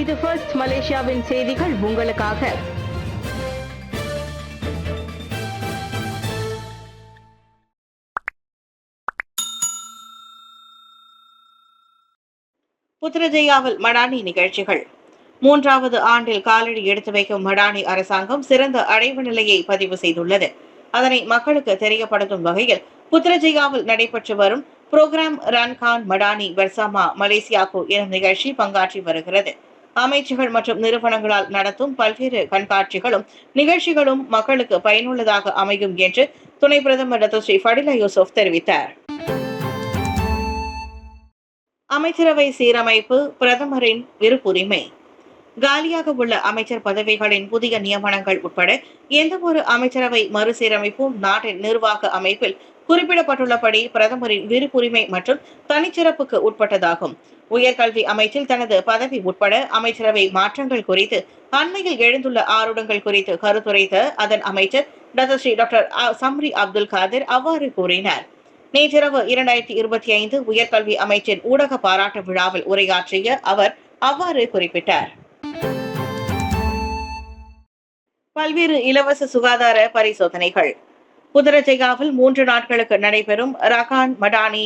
இது ஃபர்ஸ்ட் மலேசியாவின் செய்திகள் உங்களுக்காக. புத்ரஜயாவில் மடானி நிகழ்ச்சிகள். 3வது ஆண்டில் காலடி எடுத்து வைக்கும் மடானி அரசாங்கம் சிறந்த அடைவு நிலையை பதிவு செய்துள்ளது. அதனை மக்களுக்கு தெரியப்படுத்தும் வகையில் புத்ரஜயாவில் நடைபெற்று வரும் புரோகிராம் ரன்கான் மடானி பெர்சாமா மலேசியாக்கு எனும் நிகழ்ச்சி பங்காற்றி வருகிறது. அமைச்சுகள் மற்றும் நிறுவனங்களால் நடத்தும் பல்வேறு கண்காட்சிகளும் நிகழ்ச்சிகளும் மக்களுக்கு பயனுள்ளதாக அமையும் என்று துணை பிரதமர் டத்தோஸ்ரீ ஃபடிலா யூசுப் தெரிவித்தார். அமைச்சரவை சீரமைப்பு பிரதமரின் விருப்புரிமை. காலியாக உள்ள அமைச்சர் பதவிகளின் புதிய நியமனங்கள் உட்பட எந்தவொரு அமைச்சரவை மறுசீரமைப்பும் நாட்டின் நிர்வாக அமைப்பில் குறிப்பிடப்பட்டுள்ளபடி பிரதமரின் விருப்புரிமை மற்றும் தனிச்சிறப்புக்கு உட்பட்டதாகும். உயர்கல்வி அமைச்சில் தனது பதவி உட்பட அமைச்சரவை மாற்றங்கள் குறித்து அண்மையில் எழுந்துள்ள ஆருடங்கள் குறித்து கருத்துரைத்த அதன் அமைச்சர் டத்தோஸ்ரீ டாக்டர் சம்ரி அப்துல் காதிர் அவ்வாறு கூறினார். நேற்றிரவு 2025 உயர்கல்வி அமைச்சின் ஊடக பாராட்டு விழாவில் உரையாற்றிய அவர் அவ்வாறு குறிப்பிட்டார். பல்வேறு இலவச சுகாதார பரிசோதனைகள். புத்ரஜயாவில் 3 நாட்களுக்கு நடைபெறும் ரகான் மடானி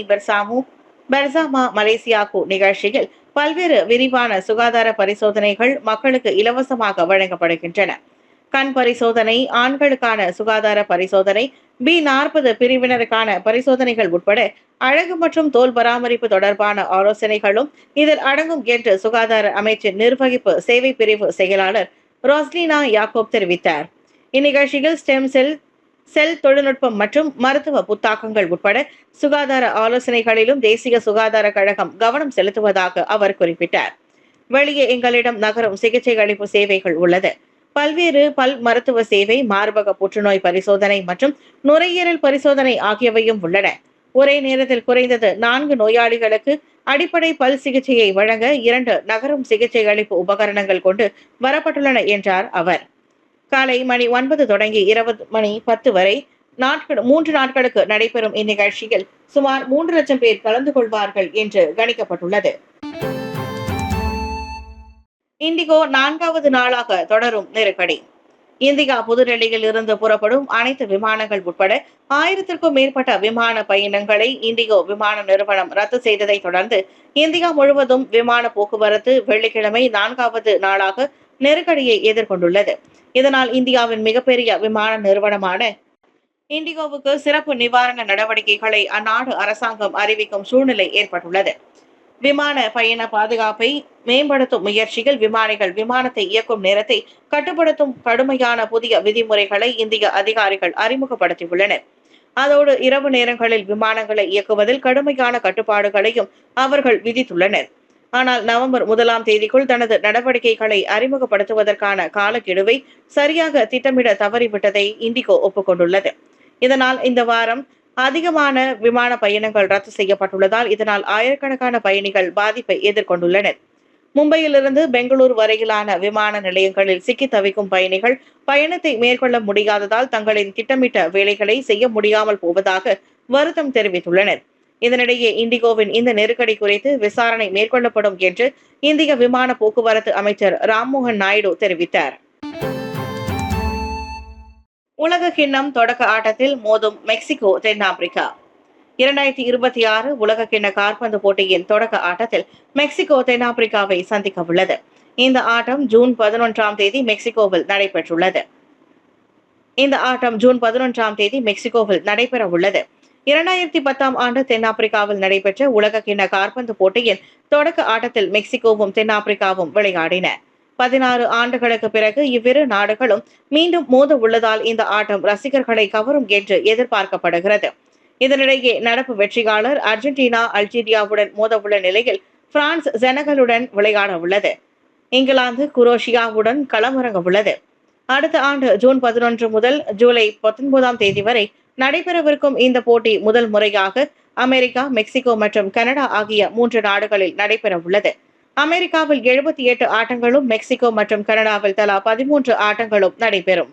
பெர்சாமா மலேசியாக்கு நிகழ்ச்சியில் பல்வேறு விரிவான சுகாதார பரிசோதனைகள் மக்களுக்கு இலவசமாக வழங்கப்படுகின்றன. கண் பரிசோதனை, ஆண்களுக்கான சுகாதார பரிசோதனை, B40 பிரிவினருக்கான பரிசோதனைகள் உட்பட அழகு மற்றும் தோல் பராமரிப்பு தொடர்பான ஆலோசனைகளும் இதில் அடங்கும் என்று சுகாதார அமைச்சின் நிர்வகிப்பு சேவை பிரிவு செயலாளர் ரோஸ்லினா யாக்கோப் தெரிவித்தார். இந்நிகழ்ச்சியில் ஸ்டெம் செல் தொழில்நுட்பம் மற்றும் மருத்துவ புத்தாக்கங்கள் உட்பட சுகாதார ஆலோசனைகளிலும் தேசிய சுகாதார கழகம் கவனம் செலுத்துவதாக அவர் குறிப்பிட்டார். வெளியே எங்களிடம் நகரும் சிகிச்சை அளிப்பு சேவைகள் உள்ளது. பல்வேறு பல் மருத்துவ சேவை, மார்பக புற்றுநோய் பரிசோதனை மற்றும் நுரையீரல் பரிசோதனை ஆகியவையும் உள்ளன. ஒரே நேரத்தில் குறைந்தது 4 நோயாளிகளுக்கு அடிப்படை பல் சிகிச்சையை வழங்க 2 நகரும் சிகிச்சை அளிப்பு உபகரணங்கள் கொண்டு வரப்பட்டுள்ளன என்றார் அவர். காலை மணி 9 தொடங்கி இரவு மணி 10 வரை 3 நாட்களுக்கு நடைபெறும் இந்நிகழ்ச்சியில் சுமார் 3 லட்சம் பேர் கலந்து கொள்வார்கள் என்று கணிக்கப்பட்டுள்ளது. இண்டிகோ 4வது நாளாக தொடரும் நெருக்கடி. இந்தியா புதுடெல்லியில் இருந்து புறப்படும் அனைத்து விமானங்கள் உட்பட 1000க்கும் மேற்பட்ட விமான பயணங்களை இண்டிகோ விமான நிறுவனம் ரத்து செய்ததை தொடர்ந்து இந்தியா முழுவதும் விமான போக்குவரத்து வெள்ளிக்கிழமை 4வது நாளாக நெருக்கடியை எதிர்கொண்டுள்ளது. இதனால் இந்தியாவின் மிகப்பெரிய விமான நிறுவனமான இண்டிகோவுக்கு சிறப்பு நிவாரண நடவடிக்கைகளை அந்நாடு அரசாங்கம் அறிவிக்கும் சூழ்நிலை ஏற்பட்டுள்ளது. விமான பயண பாதுகாப்பை மேம்படுத்தும் முயற்சியில் விமானிகள் விமானத்தை இயக்கும் நேரத்தை கட்டுப்படுத்தும் கடுமையான புதிய விதிமுறைகளை இந்திய அதிகாரிகள் அறிமுகப்படுத்தியுள்ளனர். அதோடு இரவு நேரங்களில் விமானங்களை இயக்குவதில் கடுமையான கட்டுப்பாடுகளையும் அவர்கள் விதித்துள்ளனர். ஆனால் நவம்பர் 1ஆம் தேதிக்குள் தனது நடவடிக்கைகளை அறிமுகப்படுத்துவதற்கான காலக்கெடுவை சரியாக திட்டமிட தவறிவிட்டதை இண்டிகோ ஒப்புக்கொண்டுள்ளது. இதனால் இந்த வாரம் அதிகமான விமான பயணங்கள் ரத்து செய்யப்பட்டுள்ளதால் இதனால் ஆயிரக்கணக்கான பயணிகள் பாதிப்பை எதிர்கொண்டுள்ளனர். மும்பையிலிருந்து பெங்களூரு வரையிலான விமான நிலையங்களில் சிக்கி தவிக்கும் பயணிகள் பயணத்தை மேற்கொள்ள முடியாததால் தங்களின் திட்டமிட்ட வேலைகளை செய்ய முடியாமல் போவதாக வருத்தம் தெரிவித்துள்ளனர். இதனிடையே இண்டிகோவின் இந்த நெருக்கடி குறித்து விசாரணை மேற்கொள்ளப்படும் என்று இந்திய விமான போக்குவரத்து அமைச்சர் ராம்மோகன் நாயுடு தெரிவித்தார். உலக கிண்ணம் தொடக்க ஆட்டத்தில் மோதும் மெக்சிகோ தென்னாப்பிரிக்கா. 2026 உலக கிண்ண கால்பந்து போட்டியின் தொடக்க ஆட்டத்தில் மெக்சிகோ தென்னாப்பிரிக்காவை சந்திக்க உள்ளது. இந்த ஆட்டம் ஜூன் 11ஆம் தேதி மெக்சிகோவில் நடைபெற உள்ளது. 2010ஆம் ஆண்டு தென்னாப்பிரிக்காவில் நடைபெற்ற உலக கிண்ண கால்பந்து போட்டியின் தொடக்க ஆட்டத்தில் மெக்சிகோவும் தென்னாப்பிரிக்காவும் விளையாடின. 16 ஆண்டுகளுக்கு பிறகு இவ்விரு நாடுகளும் மீண்டும் மோத உள்ளதால் இந்த ஆட்டம் ரசிகர்களை கவரும் என்று எதிர்பார்க்கப்படுகிறது. இதனிடையே நடப்பு வெற்றியாளர் அர்ஜென்டினா அல்ஜீரியாவுடன் மோதவுள்ள நிலையில் பிரான்ஸ் செனகலுடன் விளையாட உள்ளது. இங்கிலாந்து குரோஷியாவுடன் களமிறங்க உள்ளது. அடுத்த ஆண்டு ஜூன் 11 முதல் ஜூலை 19ஆம் தேதி வரை நடைபெறவிருக்கும் இந்த போட்டி முதல் முறையாக அமெரிக்கா, மெக்சிகோ மற்றும் கனடா ஆகிய 3 நாடுகளில் நடைபெற உள்ளது. அமெரிக்காவில் 78 ஆட்டங்களும் மெக்சிகோ மற்றும் கனடாவில் தலா 13 ஆட்டங்களும் நடைபெறும்.